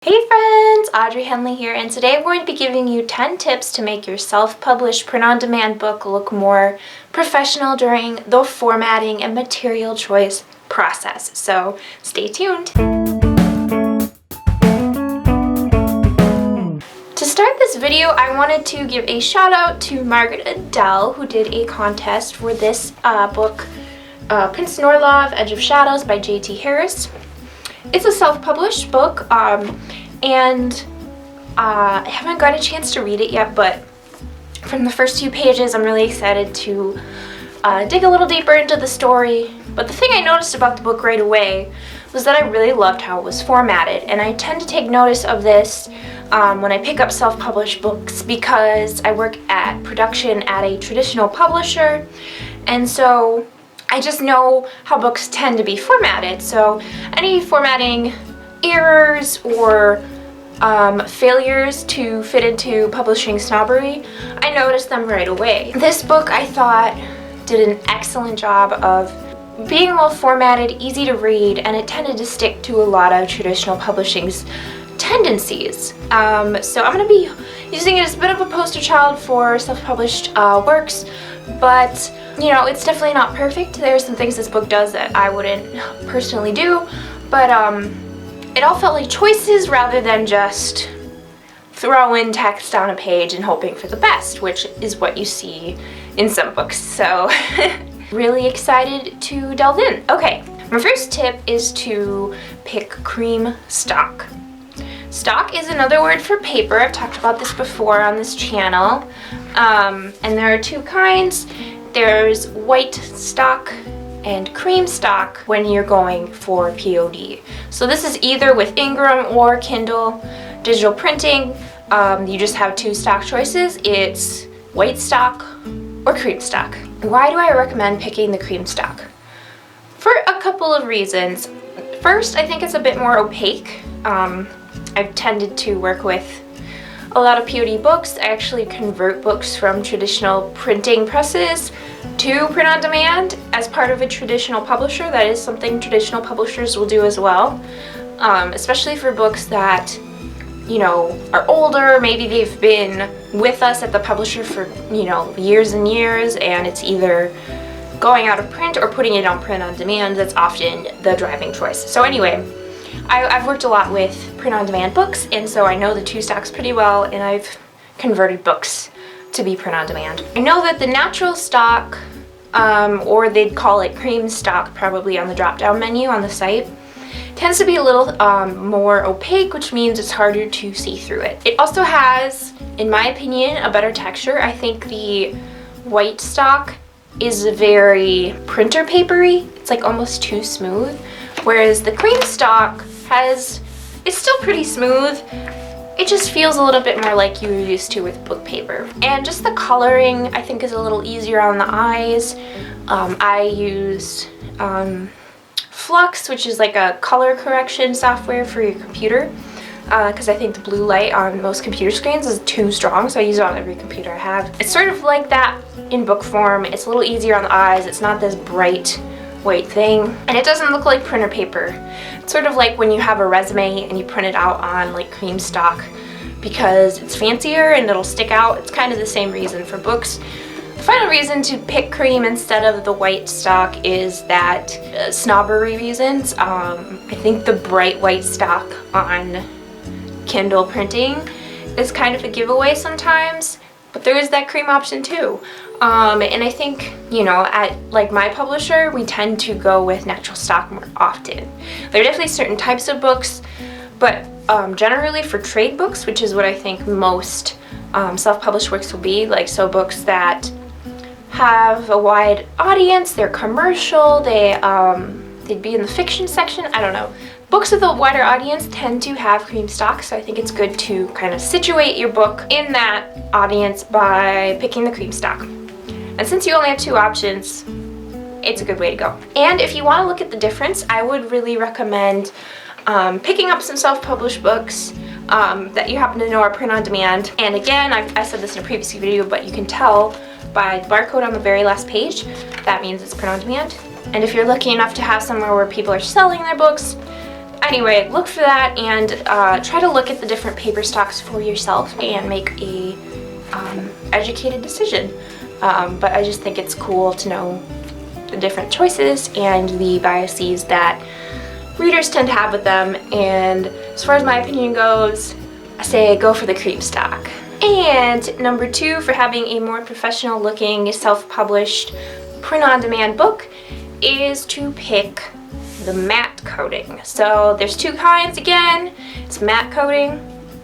Hey friends, Audrey Henley here, and today I'm going to be giving you 10 tips to make your self-published print-on-demand book look more professional during the formatting and material choice process. So stay tuned. To start this video, I wanted to give a shout out to Margaret Adele, who did a contest for this book, Prince Norlov, Edge of Shadows by J.T. Harris. It's a self-published book, and I haven't got a chance to read it yet, but from the first few pages I'm really excited to dig a little deeper into the story. But the thing I noticed about the book right away was that I really loved how it was formatted, and I tend to take notice of this when I pick up self-published books because I work at production at a traditional publisher, and so I just know how books tend to be formatted. So any formatting errors or failures to fit into publishing snobbery, I noticed them right away. This book, I thought, did an excellent job of being well formatted, easy to read, and it tended to stick to a lot of traditional publishing's tendencies. So I'm going to be using it as a bit of a poster child for self-published works, but you know, it's definitely not perfect. There are some things this book does that I wouldn't personally do, but it all felt like choices rather than just throw in text on a page and hoping for the best, which is what you see in some books. So really excited to delve in. Okay, my first tip is to pick cream stock. Stock is another word for paper. I've talked about this before on this channel, and there are two kinds. There's white stock and cream stock when you're going for POD. So this is either with Ingram or Kindle digital printing. You just have two stock choices. It's white stock or cream stock. Why do I recommend picking the cream stock? For a couple of reasons. First, I think it's a bit more opaque. I've tended to work with a lot of POD books. I actually convert books from traditional printing presses to print on demand as part of a traditional publisher. That is something traditional publishers will do as well, especially for books that, you know, are older. Maybe they've been with us at the publisher for, you know, years and years, and it's either going out of print or putting it on print on demand. That's often the driving choice. So anyway, I've worked a lot with print-on-demand books, and so I know the two stocks pretty well, and I've converted books to be print-on-demand. I know that the natural stock, or they'd call it cream stock probably on the drop-down menu on the site, tends to be a little more opaque, which means it's harder to see through it. It also has, in my opinion, a better texture. I think the white stock is very printer papery. It's like almost too smooth, whereas the cream stock it's still pretty smooth. It just feels a little bit more like you're used to with book paper. And just the coloring, I think, is a little easier on the eyes. I use Flux, which is like a color correction software for your computer, because I think the blue light on most computer screens is too strong, so I use it on every computer I have. It's sort of like that in book form. It's a little easier on the eyes. It's not this bright white thing, and it doesn't look like printer paper. It's sort of like when you have a resume and you print it out on like cream stock because it's fancier and it'll stick out. It's kind of the same reason for books. The final reason to pick cream instead of the white stock is that snobbery reasons. I think the bright white stock on Kindle printing is kind of a giveaway sometimes, but there is that cream option too. And I think, you know, at like my publisher, we tend to go with natural stock more often. There are definitely certain types of books, but generally for trade books, which is what I think most self-published works will be, like so books that have a wide audience, they're commercial, they'd be in the fiction section, I don't know. Books with a wider audience tend to have cream stock, so I think it's good to kind of situate your book in that audience by picking the cream stock. And since you only have two options, it's a good way to go. And if you want to look at the difference, I would really recommend picking up some self-published books that you happen to know are print on demand. And again, I said this in a previous video, but you can tell by the barcode on the very last page, that means it's print on demand. And if you're lucky enough to have somewhere where people are selling their books, Anyway, look for that and try to look at the different paper stocks for yourself and make a educated decision. But I just think it's cool to know the different choices and the biases that readers tend to have with them. And as far as my opinion goes, I say go for the cream stock. And number 2, for having a more professional looking self-published print-on-demand book, is to pick the matte coating. So there's 2 kinds again. It's matte coating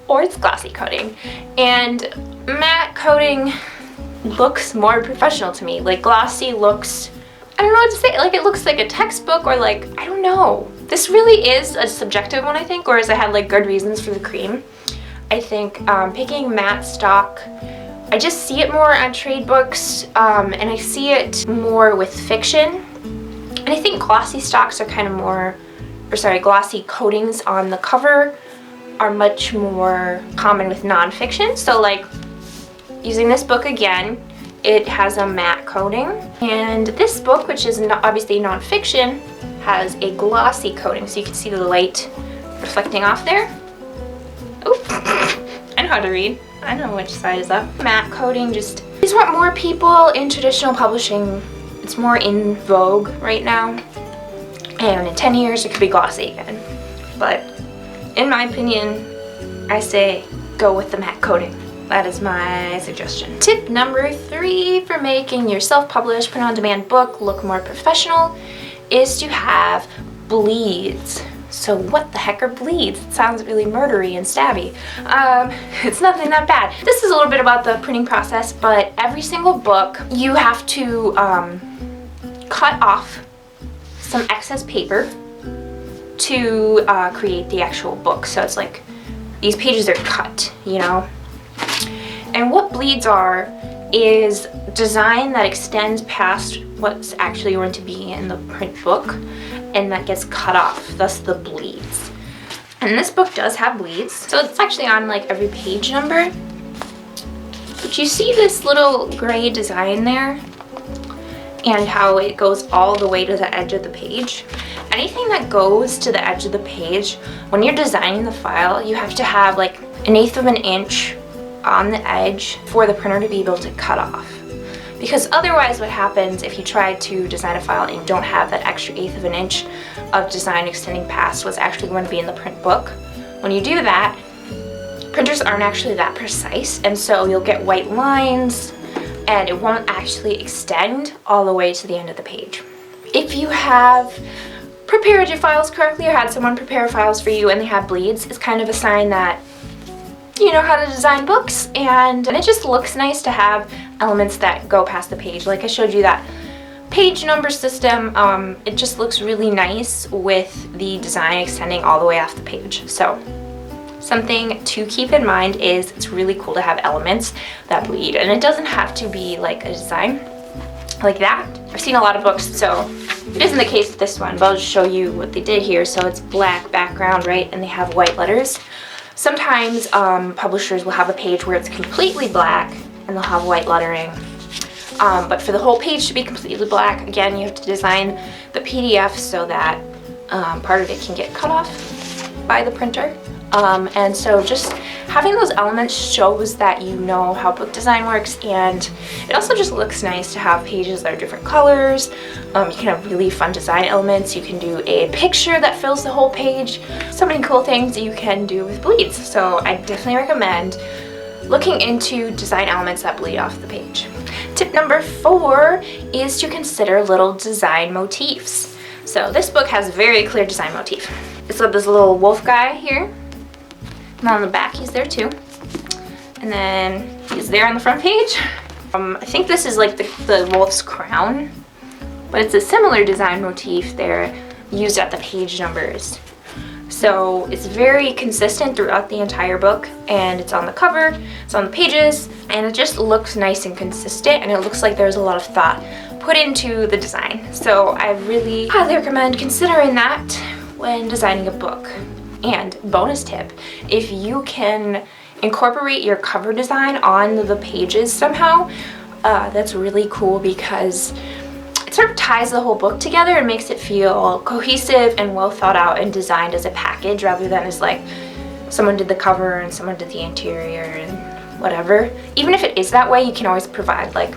or it's glossy coating. And matte coating looks more professional to me. Like glossy looks, I don't know what to say, like it looks like a textbook, or like, I don't know. This really is a subjective one, I think, whereas I had like good reasons for the cream. I think picking matte stock, I just see it more on trade books, and I see it more with fiction. And I think glossy stocks are kind of more, or sorry, glossy coatings on the cover are much more common with nonfiction. So like using this book again, it has a matte coating. And this book, which is obviously nonfiction, has a glossy coating. So you can see the light reflecting off there. Oh, I know how to read. I know which side is up. Matte coating, just, these want more people in traditional publishing. It's more in vogue right now, and in 10 years it could be glossy again. But in my opinion, I say go with the matte coating. That is my suggestion. Tip number 3 for making your self-published print-on-demand book look more professional is to have bleeds. So what the heck are bleeds? It sounds really murdery and stabby. It's nothing that bad. This is a little bit about the printing process, but every single book you have to cut off some excess paper to create the actual book. So it's like these pages are cut, you know? And what bleeds are is design that extends past what's actually going to be in the print book, and that gets cut off, thus the bleeds. And this book does have bleeds, so it's actually on like every page number. But you see this little gray design there and how it goes all the way to the edge of the page. Anything that goes to the edge of the page, when you're designing the file, you have to have like 1/8 of an inch on the edge for the printer to be able to cut off. Because otherwise what happens if you try to design a file and you don't have that extra 1/8 of an inch of design extending past what's actually going to be in the print book, when you do that, printers aren't actually that precise, and so you'll get white lines and it won't actually extend all the way to the end of the page. If you have prepared your files correctly or had someone prepare files for you and they have bleeds, it's kind of a sign that you know how to design books, and it just looks nice to have elements that go past the page. Like I showed you that page number system, it just looks really nice with the design extending all the way off the page. So something to keep in mind is it's really cool to have elements that bleed, and it doesn't have to be like a design like that. I've seen a lot of books, so it isn't the case with this one, but I'll just show you what they did here. So it's black background, right, and they have white letters. Sometimes publishers will have a page where it's completely black and they'll have white lettering. But for the whole page to be completely black, again, you have to design the PDF so that part of it can get cut off by the printer. And so just having those elements shows that you know how book design works, and it also just looks nice to have pages that are different colors. You can have really fun design elements. You can do a picture that fills the whole page. So many cool things you can do with bleeds. So I definitely recommend looking into design elements that bleed off the page. Tip number 4 is to consider little design motifs. So this book has a very clear design motif. It's got this little wolf guy here. And on the back he's there too. And then he's there on the front page. I think this is like the wolf's crown, but it's a similar design motif there used at the page numbers. So it's very consistent throughout the entire book, and it's on the cover, it's on the pages, and it just looks nice and consistent, and it looks like there's a lot of thought put into the design. So I really highly recommend considering that when designing a book. And bonus tip, if you can incorporate your cover design on the pages somehow, that's really cool, because it's sort of ties the whole book together and makes it feel cohesive and well thought out and designed as a package rather than as like someone did the cover and someone did the interior and whatever. Even if it is that way, you can always provide, like,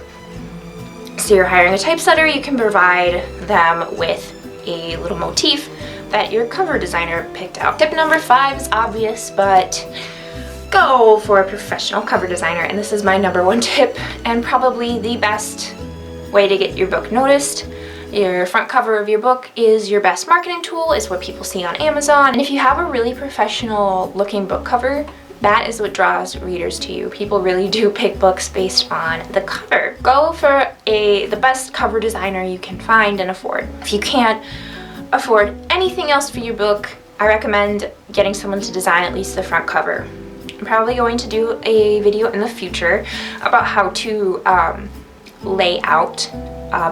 so you're hiring a typesetter, you can provide them with a little motif that your cover designer picked out. Tip number 5 is obvious, but go for a professional cover designer, and this is my number 1 tip and probably the best way to get your book noticed. Your front cover of your book is your best marketing tool, is what people see on Amazon, and if you have a really professional looking book cover, that is what draws readers to you. People really do pick books based on the cover. Go for the best cover designer you can find and afford. If you can't afford anything else for your book, I recommend getting someone to design at least the front cover. I'm probably going to do a video in the future about how to lay out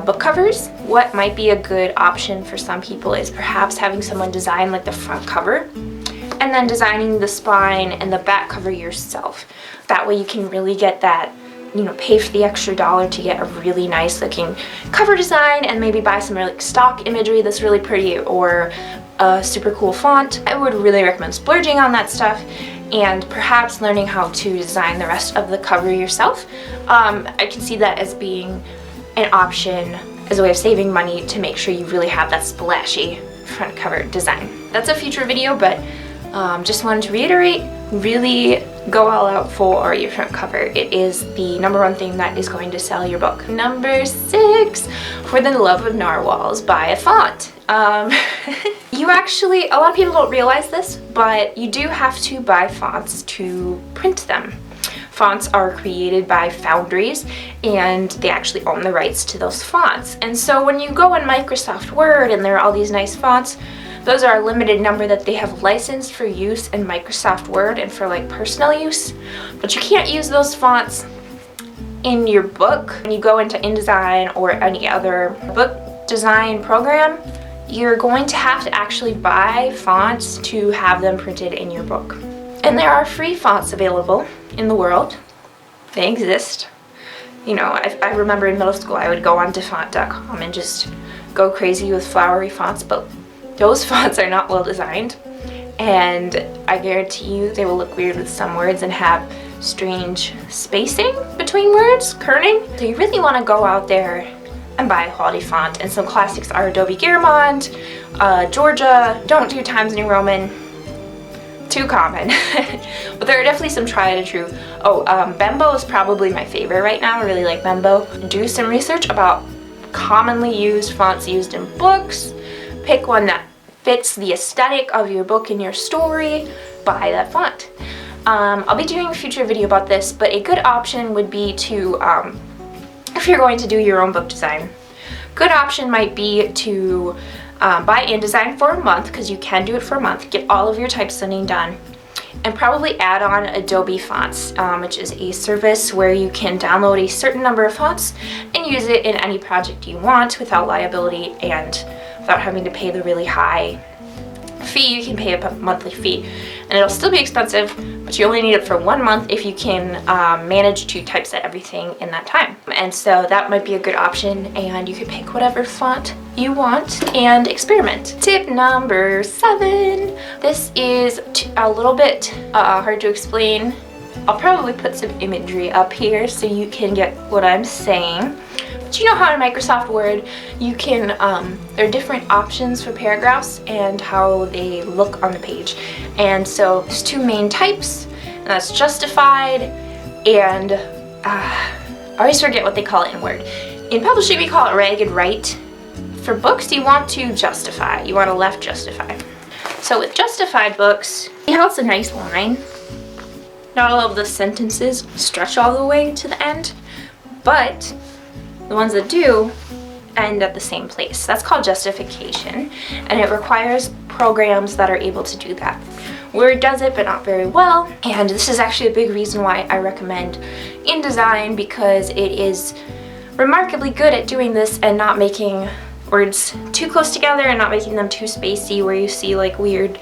book covers. What might be a good option for some people is perhaps having someone design like the front cover and then designing the spine and the back cover yourself. That way you can really get that, you know, pay for the extra dollar to get a really nice looking cover design and maybe buy some really stock imagery that's really pretty or a super cool font. I would really recommend splurging on that stuff and perhaps learning how to design the rest of the cover yourself. I can see that as being an option as a way of saving money to make sure you really have that splashy front cover design. That's a future video, but just wanted to reiterate, really go all out for your front cover. It is the number 1 thing that is going to sell your book. Number 6, For the Love of Narwhals, buy a font. You actually, a lot of people don't realize this, but you do have to buy fonts to print them. Fonts are created by foundries and they actually own the rights to those fonts. And so when you go in Microsoft Word and there are all these nice fonts, those are a limited number that they have licensed for use in Microsoft Word and for like personal use. But you can't use those fonts in your book. When you go into InDesign or any other book design program, you're going to have to actually buy fonts to have them printed in your book. And there are free fonts available in the world. They exist. You know, I remember in middle school I would go on to font.com and just go crazy with flowery fonts, but those fonts are not well designed, and I guarantee you they will look weird with some words and have strange spacing between words, kerning. So you really want to go out there and buy a quality font, and some classics are Adobe Garamond, Georgia. Don't do Times New Roman, too common. But there are definitely some tried and true. Oh, Bembo is probably my favorite right now. I really like Bembo. Do some research about commonly used fonts used in books. Pick one that fits the aesthetic of your book and your story. Buy that font. I'll be doing a future video about this, but a good option would be to, if you're going to do your own book design, good option might be to buy InDesign for a month, because you can do it for a month, get all of your typesetting done, and probably add on Adobe Fonts, which is a service where you can download a certain number of fonts and use it in any project you want without liability and without having to pay the really high fee. You can pay a monthly fee and it'll still be expensive, but you only need it for 1 month if you can manage to typeset everything in that time. And so that might be a good option, and you could pick whatever font you want and experiment. Tip number 7. This is a little bit hard to explain. I'll probably put some imagery up here so you can get what I'm saying. But you know how in Microsoft Word you can, there are different options for paragraphs and how they look on the page. And so there's 2 main types, and that's justified and, I always forget what they call it in Word. In publishing we call it ragged right. For books you want to justify, you want to left justify. So with justified books, see how it's a nice line? Not all of the sentences stretch all the way to the end, but the ones that do end at the same place. That's called justification, and it requires programs that are able to do that. Word does it, but not very well, and this is actually a big reason why I recommend InDesign, because it is remarkably good at doing this and not making words too close together and not making them too spacey where you see like weird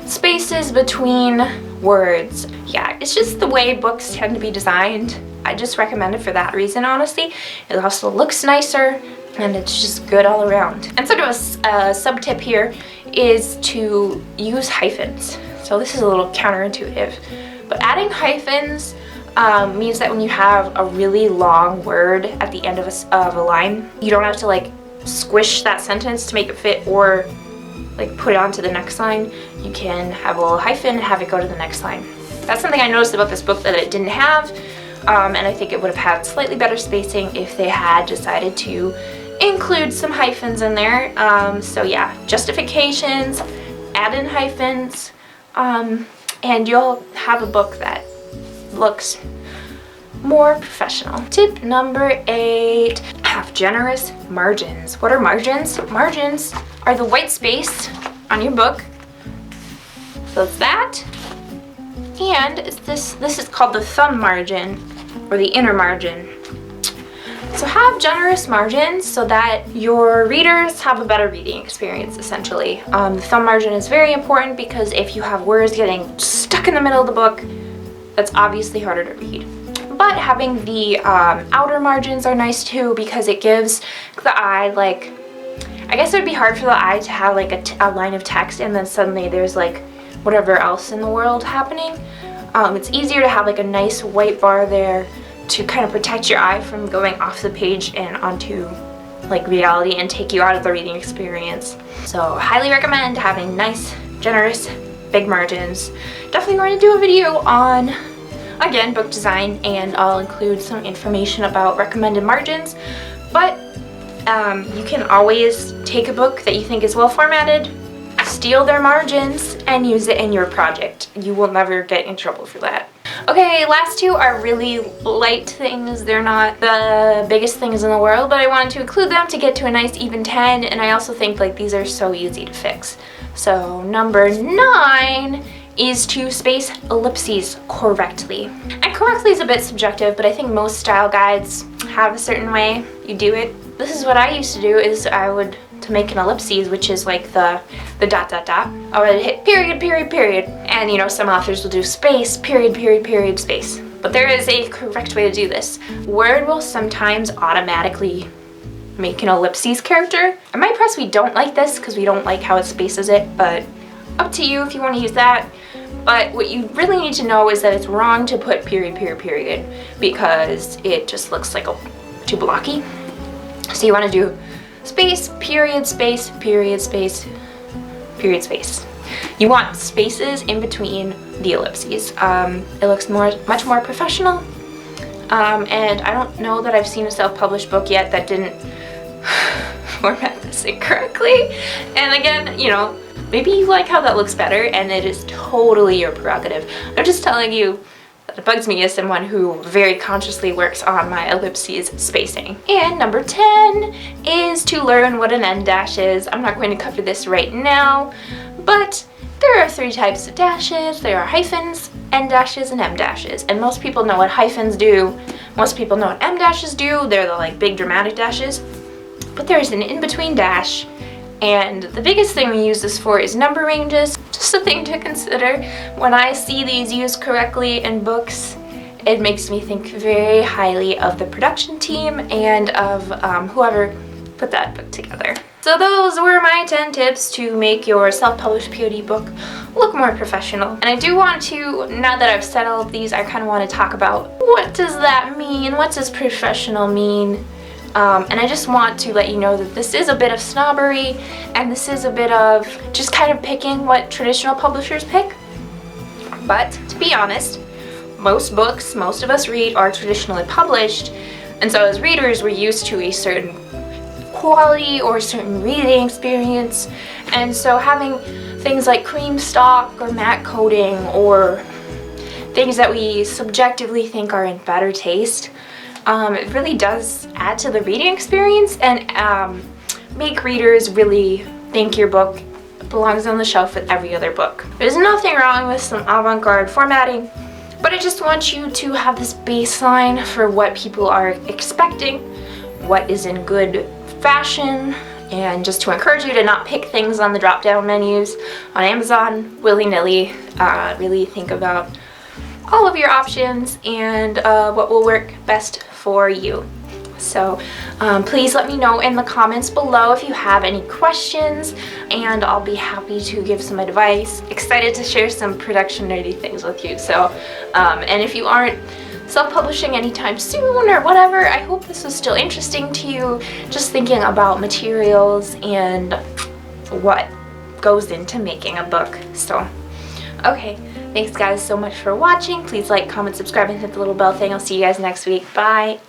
spaces between words. Yeah, it's just the way books tend to be designed. I just recommend it for that reason, honestly. It also looks nicer, and it's just good all around. And sort of a sub tip here is to use hyphens. So this is a little counterintuitive, but adding hyphens means that when you have a really long word at the end of a line, you don't have to like squish that sentence to make it fit or like put it onto the next line. You can have a little hyphen and have it go to the next line. That's something I noticed about this book that it didn't have, and I think it would have had slightly better spacing if they had decided to include some hyphens in there. So yeah, justifications, add in hyphens, and you'll have a book that looks more professional. Tip number 8, have generous margins. What are margins? Margins are the white space on your book. So it's that. And this is called the thumb margin or the inner margin. So have generous margins so that your readers have a better reading experience, essentially. The thumb margin is very important because if you have words getting stuck in the middle of the book, that's obviously harder to read. But having the outer margins are nice too because it gives the eye, like, I guess it would be hard for the eye to have like a line of text and then suddenly there's like whatever else in the world happening. It's easier to have like a nice white bar there to kind of protect your eye from going off the page and onto like reality and take you out of the reading experience. So highly recommend having nice, generous, big margins. Definitely going to do a video on, again, book design, and I'll include some information about recommended margins. But you can always take a book that you think is well formatted, steal their margins, and use it in your project. You will never get in trouble for that. Okay, last two are really light things. They're not the biggest things in the world, but I wanted to include them to get to a nice even 10, and I also think like these are so easy to fix. So number 9 is to space ellipses correctly. And correctly is a bit subjective, but I think most style guides have a certain way you do it. This is what I used to do, is I would, to make an ellipses, which is like the dot dot dot, I would hit period, period, period. And you know, some authors will do space, period, period, period, space. But there is a correct way to do this. Word will sometimes automatically make an ellipses character. In my press, we don't like this because we don't like how it spaces it, but up to you if you want to use that. But what you really need to know is that it's wrong to put period, period, period, because it just looks like too blocky. So you want to do space, period, space, period, space, period, space. You want spaces in between the ellipses. It looks much more professional. And I don't know that I've seen a self-published book yet that didn't format this incorrectly. And again, you know, maybe you like how that looks better, and it is totally your prerogative. I'm just telling you that it bugs me as someone who very consciously works on my ellipses spacing. And number 10 is to learn what an end dash is. I'm not going to cover this right now, but there are 3 types of dashes. There are hyphens, end dashes, and em dashes. And most people know what hyphens do. Most people know what em dashes do. They're the like big dramatic dashes. But there's an in-between dash. And the biggest thing we use this for is number ranges. Just a thing to consider. When I see these used correctly in books, it makes me think very highly of the production team and of whoever put that book together. So those were my 10 tips to make your self-published POD book look more professional. And I do want to, now that I've said all of these, I kind of want to talk about what does that mean? What does professional mean? And I just want to let you know that this is a bit of snobbery, and this is a bit of just kind of picking what traditional publishers pick. But to be honest, most books most of us read are traditionally published, and so as readers we're used to a certain quality or a certain reading experience, and so having things like cream stock or matte coating or things that we subjectively think are in better taste, it really does add to the reading experience and make readers really think your book belongs on the shelf with every other book. There's nothing wrong with some avant-garde formatting, but I just want you to have this baseline for what people are expecting, what is in good fashion, and just to encourage you to not pick things on the drop-down menus on Amazon willy-nilly. Really think about all of your options and what will work best for you. So please let me know in the comments below if you have any questions, and I'll be happy to give some advice. Excited to share some production nerdy things with you. So, and if you aren't self-publishing anytime soon or whatever, I hope this was still interesting to you, just thinking about materials and what goes into making a book. So, okay, thanks guys so much for watching. Please like, comment, subscribe, and hit the little bell thing. I'll see you guys next week. Bye.